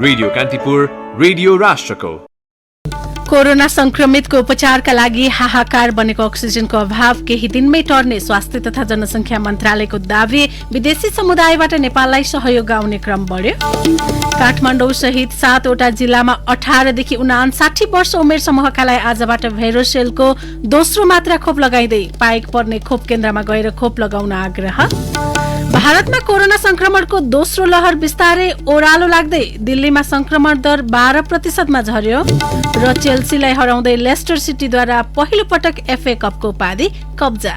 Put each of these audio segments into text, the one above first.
Radio Kantipur, radio राष्ट्रको। Corona संक्रमितको उपचारका लागि हाहाकार बनेको अक्सिजनको अभाव केही दिनमै टर्ने स्वास्थ्य तथा जनसंख्या मन्त्रालयको दावी। विदेशी समुदायबाट नेपाललाई सहयोग आउने क्रम बढ्यो। काठमाडौँ सहित 7 वटा जिल्लामा 18 देखि 59 वर्ष उमेर समूहका लागि आजबाट भेरोसेलको दोस्रो मात्रा खोप लगाइँदै पाइक पर्ने खोप केन्द्रमा गएर खोप लगाउन आग्रह। भारतमा कोरोना संक्रमणको दोस्रो लहर बिस्तारै ओह्रालो लाग्दै दिल्लीमा संक्रमण दर 12% झर्यो र चेल्सीलाई हराउँदै लेस्टर सिटीद्वारा पहिलो पटक एफए कपको उपाधि कब्जा।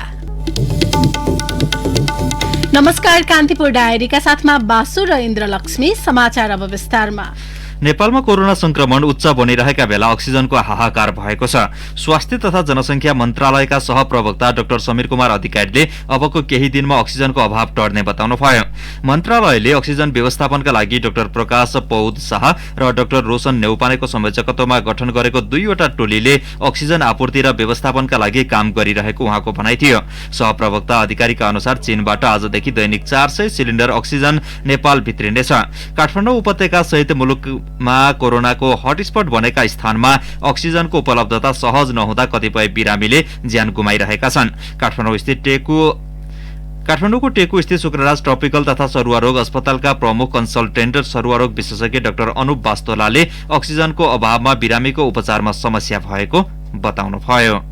नमस्कार, कान्तिपुर डायरीका साथमा बासु र इन्द्रलक्ष्मी। समाचार अब विस्तारमा। नेपालमा कोरोना संक्रमण उच्च बनिरहेका बेला अक्सिजनको हाहाकार भएको छ। स्वास्थ्य तथा जनसंख्या मन्त्रालयका सहप्रवक्ता डाक्टर समीर कुमार अधिकारीले अबको केही दिनमा अक्सिजनको अभाव टर्ने बताउनु भयो। मन्त्रालयले अक्सिजन व्यवस्थापनका लागि डाक्टर प्रकाश पौद शाह र डाक्टर रोशन नेउपानेको संयोजकत्वमा गठन गरेको 2 वटा टोलीले अक्सिजन आपूर्ति र व्यवस्थापनका लागि काम गरिरहेको उहाँको भनाइ थियो। सहप्रवक्ता अधिकारीका अनुसार चीनबाट आजदेखि दैनिक 400 सिलिन्डर अक्सिजन नेपाल भित्रिनेछ। काठमाडौँ उपत्यका सहित मुलुकमा कोरोनाको हटस्पट बनेका स्थानमा अक्सिजनको उपलब्धता सहज नहुँदा कतिपय बिरामीले ज्यान गुमाइरहेका छन्। काठमाडौँको टेकु स्थित शुक्रराज ट्रपिकल तथा सरुवारोग अस्पतालका प्रमुख कन्सल्टेन्ट सरुवारोग विशेषज्ञ डाक्टर अनुप वास्तोलाले अक्सिजनको अभावमा बिरामीको उपचारमा समस्या भएको बताउनुभयो।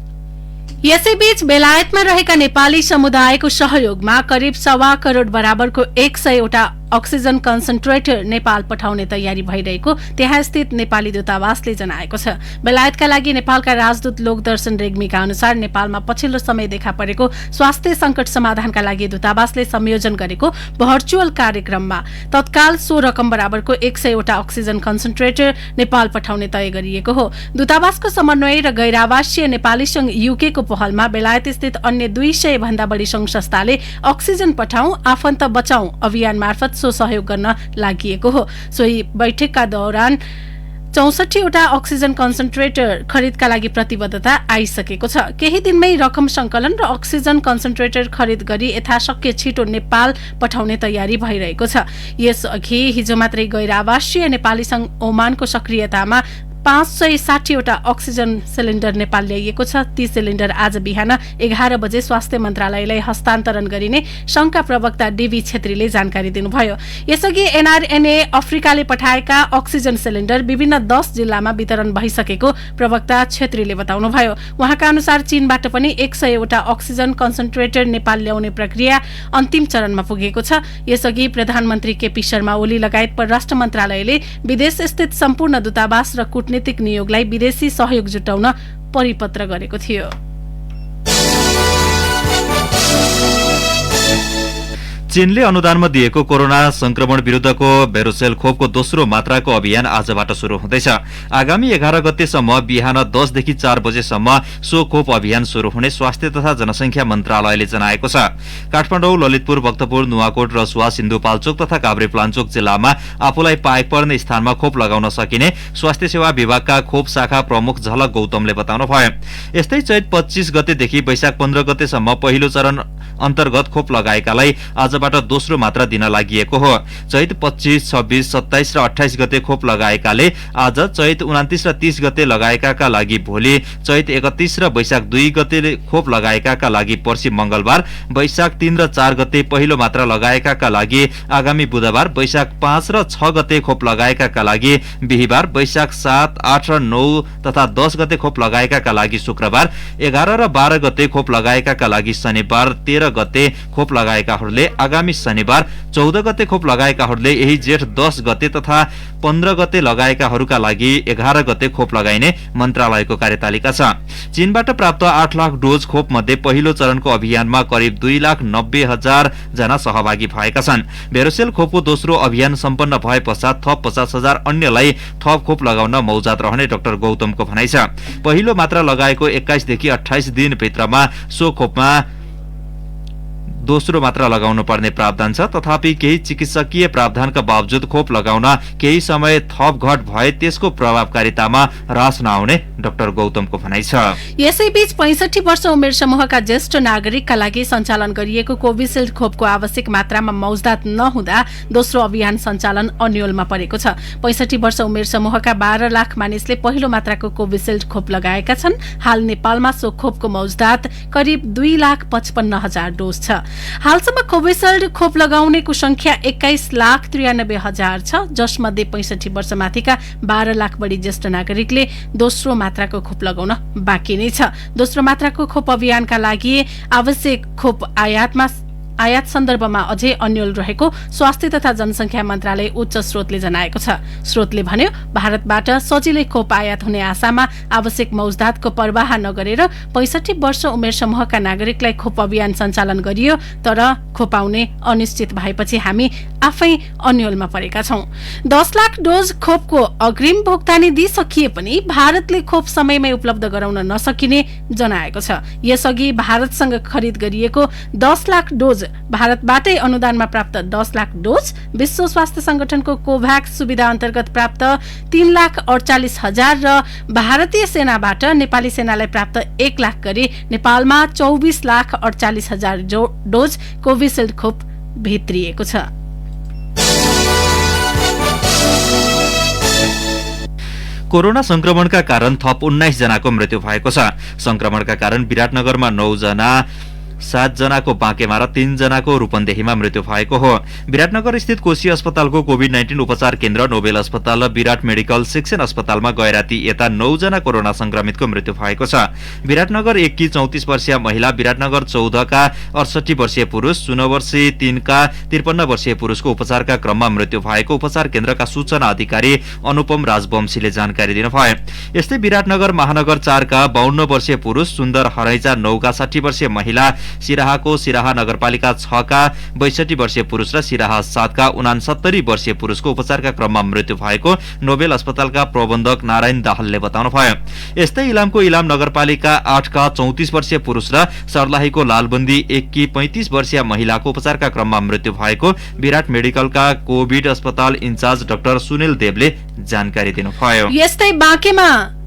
यसैबीच बेलायतमा रहेका नेपाली समुदायको सहयोगमा करिब 1.25 करोड़ बराबरको 100 वटा अक्सिजन कन्सन्ट्रेटर नेपाल पठाउने तयारी भइरहेको त्यहाँ स्थित नेपाली दूतावासले जनाएको छ। बेलायतका लागि नेपालका राजदूत लोकदर्शन रेग्मीका अनुसार नेपालमा पछिल्लो समय देखा परेको स्वास्थ्य संकट समाधानका लागि दूतावासले संयोजन गरेको भर्चुअल कार्यक्रममा तत्काल सो रकम बराबरको 100 वटा अक्सिजन कन्सन्ट्रेटर नेपाल पठाउने तय गरिएको हो। दूतावासको समन्वय र गैर-आवासीय नेपाली संघ यूके को पहलमा बेलायत स्थित अन्य 200 भन्दा बढी संघ संस्थाले अक्सिजन पठाऊ आफन्त बचाऊ अभियान मार्फत सहयोग गर्न लागि हो। सोही बैठकका दौरान 64 वटा अक्सिजन कन्सन्ट्रेटर खरिदका लागि प्रतिबद्धता आइसकेको छ। केही दिनमै रकम संकलन र अक्सिजन कन्सन्ट्रेटर खरिद गरी यथाशक्य छिटो नेपाल पठाउने तयारी भइरहेको छ। यसअघि हिजो मात्रै गैर-आवासीय नेपाली संघ ओमानको सक्रियतामा 560 वटा अक्सिजन सिलिन्डर नेपाल ल्याइएको छ। ती सिलिन्डर आज बिहान 11 बजे स्वास्थ्य मन्त्रालयलाई हस्तान्तरण गरिने संघका प्रवक्ता डीबी छेत्रीले जानकारी दिनुभयो। यसअघि एनआरएनए अफ्रिकाले पठाएका अक्सिजन सिलिन्डर विभिन्न 10 जिल्लामा वितरण भइसकेको प्रवक्ता छेत्रीले बताउनुभयो। उहाँका अनुसार चीनबाट पनि 100 वटा अक्सिजन कन्सन्ट्रेटर नेपाल ल्याउने प्रक्रिया अन्तिम चरणमा पुगेको छ। यसअघि प्रधानमन्त्री केपी शर्मा ओली लगायत परराष्ट्र मन्त्रालयले विदेश स्थित सम्पूर्ण दूतावास र कूटनीतिक नियोगलाई विदेशी सहयोग जुटाउन परिपत्र गरेको थियो। चीनले अनुदानमा दिएको कोरोना संक्रमण विरुद्धको भेरोसेल खोपको दोस्रो मात्राको अभियान आजबाट शुरू हुँदैछ। आगामी 11 गतेसम्म बिहान 10 देखि 4 बजेसम्म सो खोप अभियान शुरू हुने स्वास्थ्य तथा जनसंख्या मन्त्रालयले जनाएको छ। काठमाडौँ, ललितपुर, भक्तपुर, नुवाकोट, रसुवा, सिन्धुपाल्चोक तथा काभ्रेपलाञ्चोक जिल्लामा आफूलाई पाइक पर्ने स्थानमा खोप लगाउन सकिने स्वास्थ्य सेवा विभागका खोप शाखा प्रमुख झलक गौतमले बताउनु भयो। यस्तै चैत 25 गतेदेखि वैशाख 15 गतेसम्म पहिलो चरण अन्तर्गत खोप लगाएकालाई आजबाट दोस्रो मात्रा दिन लागि हो। चैत 25, 26, 27 र 28 गते खोप लगाएकाले आज, चैत 29 र 30 गते लगाएकाका लागि भोलि, चैत 31 र वैशाख 2 गते खोप लगाएकाका लागि पर्सि मंगलबार, वैशाख 3 र 4 गते पहिलो मात्रा लगाएकाका लागि आगामी बुधबार, वैशाख 5 र 6 गते खोप लगाएकाका लागि बिहिबार, वैशाख 7, 8 र 9 तथा 10 गते खोप लगाएकाका लागि शुक्रबार, 11 र 12 गते खोप लगाएकाका लागि शनिबार, 13 गते खोप लगाएकाहरूले आगामी शनिबार, 14 गते खोप लगाएकाहरूले यही जेठ 10 गते तथा 15 गते लगाएकाहरूका लागि 11 गते खोप लगाइने मन्त्रालयको कार्यतालिका छ। चीनबाट प्राप्त 8 लाख डोज खोप मध्ये पहिलो चरणको अभियानमा करिब 2,90,000 जना सहभागी भएका छन्। भेरोसेल खोपको दोस्रो अभियान सम्पन्न भए पश्चात थप 50,000 अन्यलाई थप खोप लगाउन मौजात रहने डाक्टर गौतमको भनाइ छ। पहिलो मात्रा लगाएको 21 देखि 28 दिन भित्रमा सो खोपमा दोस्रो मात्रा लगाउनु पर्ने प्रावधान छ। तथापि केही चिकित्सकीय प्रावधानका बावजुद खोप लगाउन केही समय थप घट भए त्यसको प्रभावकारितामा ह्रास नआउने डाक्टर गौतमको भनाइ छ। यसैबीच 65 वर्ष उमेर समूहका ज्येष्ठ नागरिकका लागि सञ्चालन गरिएको कोभिसिल्ड खोपको आवश्यक मात्रामा मौजदात नहुँदा दोस्रो अभियान सञ्चालन अन्योलमा परेको छ। 65 वर्ष उमेर समूहका 12 लाख मानिसले पहिलो मात्राको कोभिसिल्ड खोप लगाएका छन्। हाल नेपालमा सो खोपको मौजदात करिब 2,55,000 डोज छ। हालसम्म कोभिसिल्ड खोप लगाउनेको संख्या 21,93,000 छ, जसमध्ये 65 वर्षमाथिका 12 लाख बढी ज्येष्ठ नागरिकले दोस्रो मात्राको खोप लगाउन बाँकी नै छ। दोस्रो मात्राको खोप अभियानका लागि आवश्यक खोप आयात सन्दर्भमा अझै अन्यल रहेको स्वास्थ्य तथा जनसंख्या मन्त्रालय उच्च स्रोतले जनाएको छ। स्रोतले भन्यो, भारतबाट सजिलै खोप आयात हुने आशामा आवश्यक मौजदातको पर्वाह नगरेर 65 वर्ष उमेर समूहका नागरिकलाई खोप अभियान सञ्चालन गरियो, तर खोप आउने अनिश्चित भएपछि हामी आफै अन्यलमा परेका छौं। 10 लाख डोज खोपको अग्रिम भुक्तानी दिइसकिए पनि भारतले खोप समयमै उपलब्ध गराउन नसकिने जनाएको छ। यसअघि भारतसँग खरिद गरिएको 10 लाख डोज, भारतबाटै अनुदानमा प्राप्त 10 लाख डोज, विश्व स्वास्थ्य संगठनको कोभ्याक्स सुविधा अन्तर्गत प्राप्त 3,48,000 र भारतीय सेनाबाट नेपाली सेनालाई प्राप्त 1 लाख गरी नेपालमा 24,48,000 डोज कोभिसिल्ड खोप भित्रिएको छ। कोरोना संक्रमणका कारण थप 19 जनाको मृत्यु भएको छ। संक्रमणका कारण विराटनगरमा 9 जना, 7 जनाको बाँकेमा र 3 जनाको रूपन्देहीमा मृत्यु भएको हो। विराटनगर स्थित कोशी अस्पतालको कोभिड-19 उपचार केन्द्र, नोबेल अस्पताल र विराट मेडिकल सेक्सन अस्पतालमा गएराती यता 9 जना कोरोना संक्रमितको मृत्यु भएको छ। विराटनगर 1 की 34 वर्षीय महिला, विराटनगर 14 का 68 वर्षीय पुरुष, सुनवर्सी 3 का 53 वर्षीय पुरुषको उपचारका क्रममा मृत्यु भएको उपचार केन्द्रका सूचना अधिकारी अनुपम राजवंशीले जानकारी दिनुभयो। यस्तै विराटनगर महानगर 4 का 52 वर्षीय पुरुष, सुन्दर हरैजा 9 का 60 वर्षीय महिला, सिराहाको सिराहा नगरपालिका 6 का 62 वर्षीय पुरुष र सिराहा 7 का 69 वर्षीय पुरुषको उपचारका क्रममा मृत्यु भएको नोबेल अस्पतालका प्रबन्धक नारायण दाहालले बताउनुभयो। यस्तै इलामको इलाम नगरपालिका 8 का 34 वर्षीय पुरुष र सर्लाहीको लालबन्दी 1 की 35 वर्षीय महिलाको उपचारका क्रममा मृत्यु भएको विराट मेडिकलका कोभिड अस्पताल इन्चार्ज डाक्टर सुनिल देवले जानकारी दिनुभयो। यस्तै बाँकेमा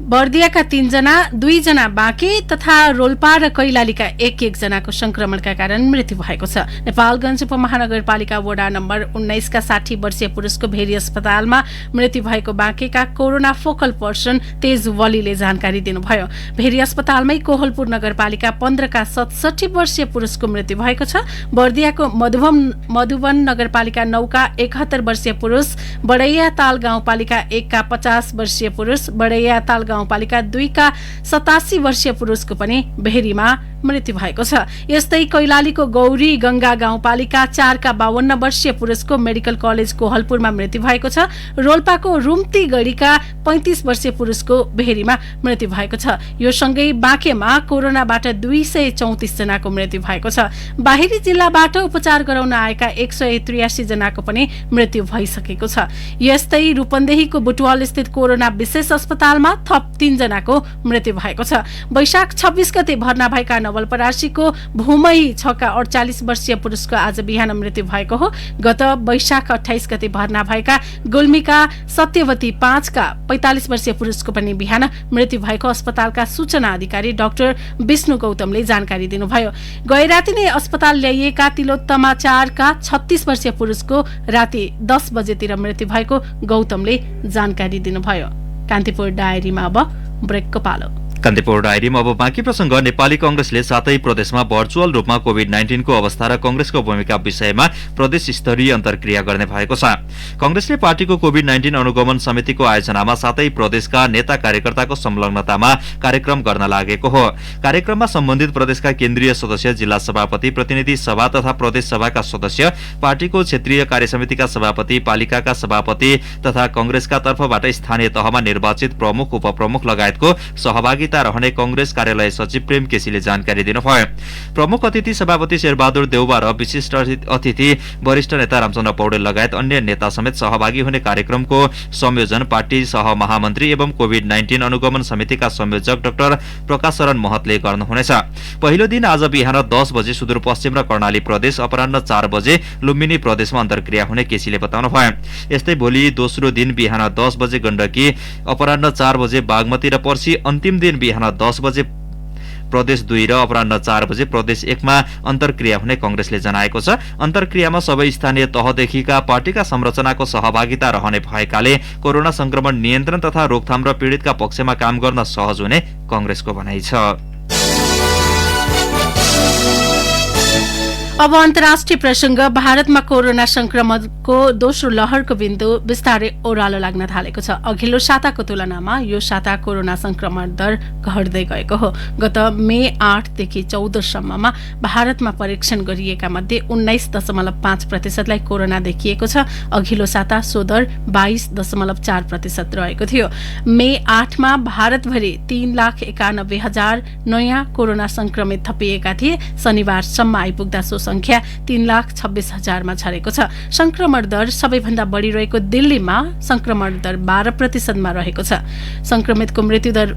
बर्दियाका 3 जना, 2 जना बाँके तथा रोल्पा र कैलालीका 1-1 जनाको संक्रमणका कारण मृत्यु भएको छ। नेपालगञ्ज उपमहानगरपालिका वडा नम्बर 19 का 60 वर्षीय पुरुषको भेरी अस्पतालमा मृत्यु भएको बाँकेका कोरोना फोकल पर्सन तेज वलीले जानकारी दिनुभयो। भेरी अस्पतालमै कोहलपुर नगरपालिका 15 का 67 वर्षीय पुरुषको मृत्यु भएको छ। बर्दियाको मधुवन नगरपालिका 9 का 71 वर्षीय पुरुष, बडैया ताल गाउँपालिका 1 का 50 वर्षीय पुरुष, बडैया ताल गाउँपालिका 2 का 87 वर्षीय पुरुषको पनि भेरीमा मृत्यु भएको छ। यस्तै कैलालीको गौरी गंगा गाउँपालिका 4 का 52 वर्षीय पुरुषको मेडिकल कलेज कोहलपुरमा मृत्यु भएको छ। रोल्पाको रुम्ती गढीका 35 वर्षीय पुरुषको भेरीमा मृत्यु भएको छ। यो सँगै बाँकेमा कोरोनाबाट 234 जनाको मृत्यु भएको छ। बाहिरी जिल्लाबाट उपचार गराउन आएका 183 जनाको पनि मृत्यु भइसकेको छ। यस्तै रूपन्देहीको बुटवल स्थित कोरोना विशेष अस्पतालमा थप 3 जनाको मृत्यु भएको छ। वैशाख 26 गते भर्ना भएका नवलपरासीको भूमई 6 का 48 वर्षीय पुरुषको आज बिहान मृत्यु भएको हो। गत वैशाख 28 गते भर्ना भएका गुल्मीका सत्यवती 5 का 45 वर्षीय पुरुषको पनि बिहान मृत्यु भएको अस्पतालका सूचना अधिकारी डाक्टर विष्णु गौतमले जानकारी दिनुभयो। गए राति नै अस्पताल ल्याइएका तिलोत्तमा 4 का 36 वर्षीय पुरुषको राति 10 बजेतिर मृत्यु भएको गौतमले जानकारी दिनुभयो। कान्तिपुर डायरीमा अब ब्रेकको पालो। कान्तिपुर डायरीमा अब बाँकी प्रसंग। नेपाली कंग्रेसले 7 प्रदेशमा भर्चुअल रूपमा कोभिड-19 को अवस्था र कंग्रेसको भूमिका विषयमा प्रदेश स्तरीय अन्तर्क्रिया गर्ने भएको छ। कंग्रेसले पार्टीको कोभिड-19 अनुगमन समितिको आयोजनामा 7 प्रदेशका नेता कार्यकर्ताको संलग्नतामा कार्यक्रम गर्न लागेको हो। कार्यक्रममा सम्बन्धित प्रदेशका केन्द्रीय सदस्य, जिल्ला सभापति, प्रतिनिधि सभा तथा प्रदेश सभाका सदस्य, पार्टीको क्षेत्रीय कार्यसमितिका सभापति, पालिकाका सभापति तथा कंग्रेसका तर्फबाट स्थानीय तहमा निर्वाचित प्रमुख, उपप्रमुख लगायतको सहभागी सहभागिता रहने कांग्रेस कार्यालय सचिव प्रेम केसीले जानकारी दिनुभयो। प्रमुख अतिथि सभापति शेरबहादुर देउवा र विशिष्ट अतिथि वरिष्ठ नेता रामचन्द्र पौडेल लगायत अन्य नेता समेत सहभागी हुने कार्यक्रमको संयोजन पार्टी सहमहामन्त्री एवं कोभिड-19 अनुगमन समितिका संयोजक डाक्टर प्रकाश शरण महतले गर्नुहुनेछ। पहिलो दिन आज बिहान 10 बजे सुदूरपश्चिम र कर्णाली प्रदेश, अपराह्न 4 बजे लुम्बिनी प्रदेशमा अन्तर्क्रिया हुने केसीले बताउनुभयो। यस्तै भोलि दोस्रो दिन बिहान 10 बजे गण्डकी, अपराह्न 4 बजे बागमती र पर्सि अन्तिम दिन बिहान 10 बजे प्रदेश 2 र अपराह्न 4 बजे प्रदेश 1 मा अन्तर्क्रिया हुने कांग्रेसले जनाएको छ। अन्तर्क्रियामा सबै स्थानीय तहदेखिका पार्टीका संरचनाको सहभागिता रहने भएकाले कोरोना संक्रमण नियन्त्रण तथा रोकथाम र पीडितका पक्षमा काम गर्न सहज हुने कांग्रेसको भनाइ छ। अब अन्तर्राष्ट्रिय प्रसंग। भारतमा कोरोना संक्रमणको दोस्रो लहरको बिन्दु बिस्तारै ओह्रालो लाग्न थालेको छ। अघिल्लो साताको तुलनामा यो साता कोरोना संक्रमण दर घट्दै गएको हो। गत मे 8 देखि 14 सम्ममा भारतमा परीक्षण गरिएका मध्ये 19.5% लाई कोरोना देखिएको छ। अघिल्लो साता सो दर 22.4% रहेको थियो। मे 8 मा भारतभरि 3,91,000 नयाँ कोरोना संक्रमित थपिएका थिए। शनिबारसम्म आइपुग्दा सो संख्या 3,26,000 मा झरेको छ। संक्रमण दर सबैभन्दा बढी रहेको दिल्लीमा संक्रमण दर 12% मा रहेको छ। संक्रमितको मृत्युदर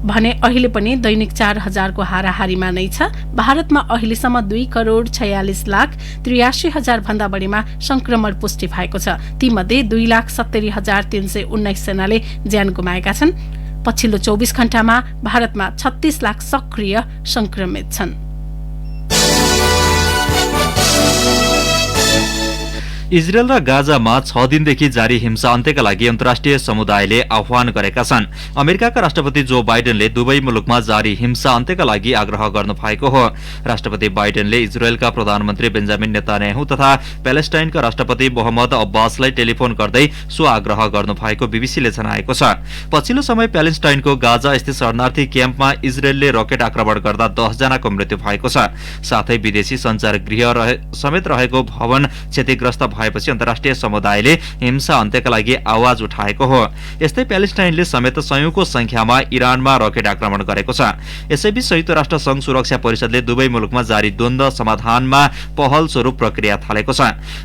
भने अहिले पनि दैनिक 4,000 को हाराहारीमा नै छ। भारतमा अहिलेसम्म 2,46,83,000 भन्दा बढीमा संक्रमण पुष्टि भएको छ। तीमध्ये 2,70,319 जनाले ज्यान गुमाएका छन्। पछिल्लो 24 घण्टामा भारतमा 36 लाख सक्रिय संक्रमित छन्। इजरायल र गाजामा 6 दिनदेखि जारी हिंसा अन्त्यका लागि अन्तर्राष्ट्रिय समुदायले आह्वान गरेका छन्। अमेरिकाका राष्ट्रपति जो बाइडेनले दुवै मुलुकमा जारी हिंसा अन्त्यका लागि आग्रह गर्नु भएको हो। राष्ट्रपति बाइडेनले इजरायलका प्रधानमन्त्री बेन्जामिन नेतान्याहु तथा प्यालेस्टाइनका राष्ट्रपति मोहम्मद अब्बासलाई टेलिफोन गर्दै सो आग्रह गर्नु भएको बीबीसीले जनाएको छ। पछिल्लो समय प्यालेस्टाइनको गाजा स्थित शरणार्थी क्याम्पमा इजरायलले रकेट आक्रमण गर्दा 10 जनाको मृत्यु भएको छ। साथै विदेशी सञ्चार गृह समेत रहेको भवन क्षतिग्रस्त भएपछि अन्तर्राष्ट्रिय समुदायले हिंसा अन्त्यका लागि आवाज उठाएको हो। यस्तै प्यालेस्टाइनले समेत सयौंको संख्यामा इरानमा रकेट आक्रमण गरेको छ। यसैबीच संयुक्त राष्ट्र संघ सुरक्षा परिषदले दुवै मुलुकमा जारी द्वन्द्व समाधानमा पहल स्वरूप प्रक्रिया थालेको छ।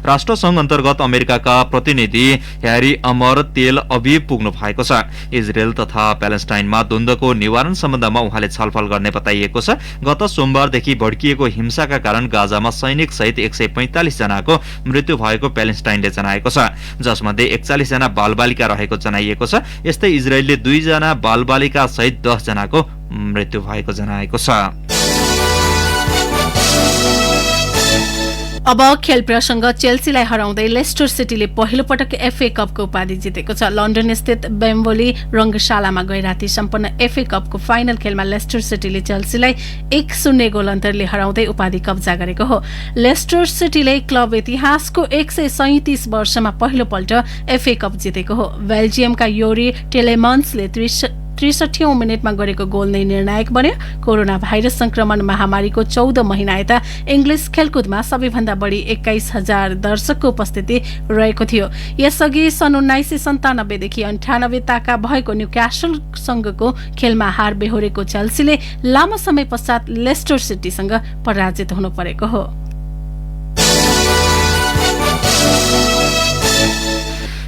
राष्ट्र संघ अन्तर्गत अमेरिकाका प्रतिनिधि ह्यारी अमर तेल अभिव पुग्नु भएको छ। इजरायल तथा प्यालेस्टाइनमा द्वन्द्वको निवारण सम्बन्धमा उहाँले छलफल गर्ने बताइएको छ। गत सोमबारदेखि भड्किएको हिंसाका कारण गाजामा सैनिक सहित 145 जनाको मृत्यु भएको प्यालेस्टाइनले जनाएको छ, जसमध्ये 41 जना बालबालिका रहेको जनाइएको छ। यस्तै इजरायलले 2 जना बालबालिका सहित 10 जनाको मृत्यु भएको जनाएको छ। अब खेल प्रसंग। चेल्सीलाई हराउँदै लेस्टर सिटीले पहिलो पटक एफए कपको उपाधि जितेको छ। लन्डन स्थित बेम्बोली रंगशालामा गैराती सम्पन्न एफए कपको फाइनल खेलमा लेस्टर सिटीले चेल्सीलाई 1-0 गोल अन्तरले हराउँदै उपाधि कब्जा गरेको हो। लेस्टर सिटीले क्लब इतिहासको 137 वर्षमा पहिलो पल्ट एफए कप जितेको हो। बेल्जियमका योरी टेलेमन्सले 63औं मिनेटमा गरेको गोल नै निर्णायक बन्यो। कोरोना भाइरस संक्रमण महामारीको 14 महिना यता इंग्लिश खेलकुदमा सबैभन्दा बढी 21,000 दर्शकको उपस्थिति रहेको थियो। यसअघि सन् 1997 देखि 98 ताका भएको न्यूक्यासलसँगको खेलमा हार बेहोरेको चेल्सीले लामो समय पश्चात लेस्टर सिटीसँग पराजित हुनु परेको हो।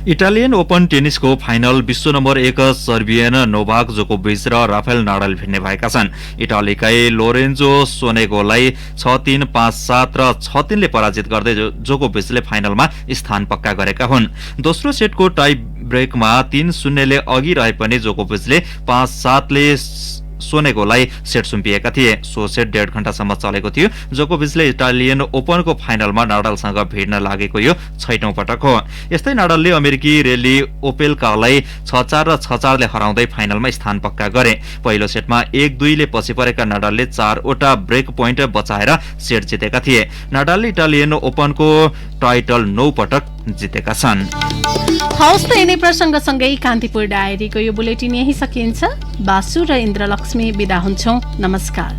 इटालियन ओपन टेनिसको फाइनल विश्व नम्बर 1 सर्बियन नोभाक जोकोभिच र राफेल नाडाल भिड्ने भएका छन्। इटालीकै लोरेन्जो सोनेगोलाई 6-3, 5-7 र 6-3 ले पराजित गर्दै जोकोभिचले फाइनलमा स्थान पक्का गरेका हुन्। दोस्रो सेटको टाई ब्रेकमा 3-0 ले अघि रहे पनि जोकोभिचले 5-7 ले सोनेगोलाई सेट सुम्पिएका थिए। सो सेट 1.5 घण्टासम्म चलेको थियो। जोकोभिचले इटालियन ओपनको फाइनलमा नाडालसँग भिड्न लागेको यो 6औं पटक हो। यस्तै नाडालले अमेरिकी रेली ओपेल्कालाई 6-4 र 6-4 ले हराउँदै फाइनलमा स्थान पक्का गरे। पहिलो सेटमा 1-2 ले पछि परेका नाडालले 4 वटा ब्रेक पोइन्ट बचाएर सेट जितेका थिए। नाडालले इटालियन ओपनको टाइटल 9 पटक जितेका छन्। हौस् त यिनै प्रसंगसँगै कान्तिपुर डायरीको यो बुलेटिन यही सकिन्छ। बासु र इन्द्रलक्ष्मी बिदा हुन्छौं। नमस्कार।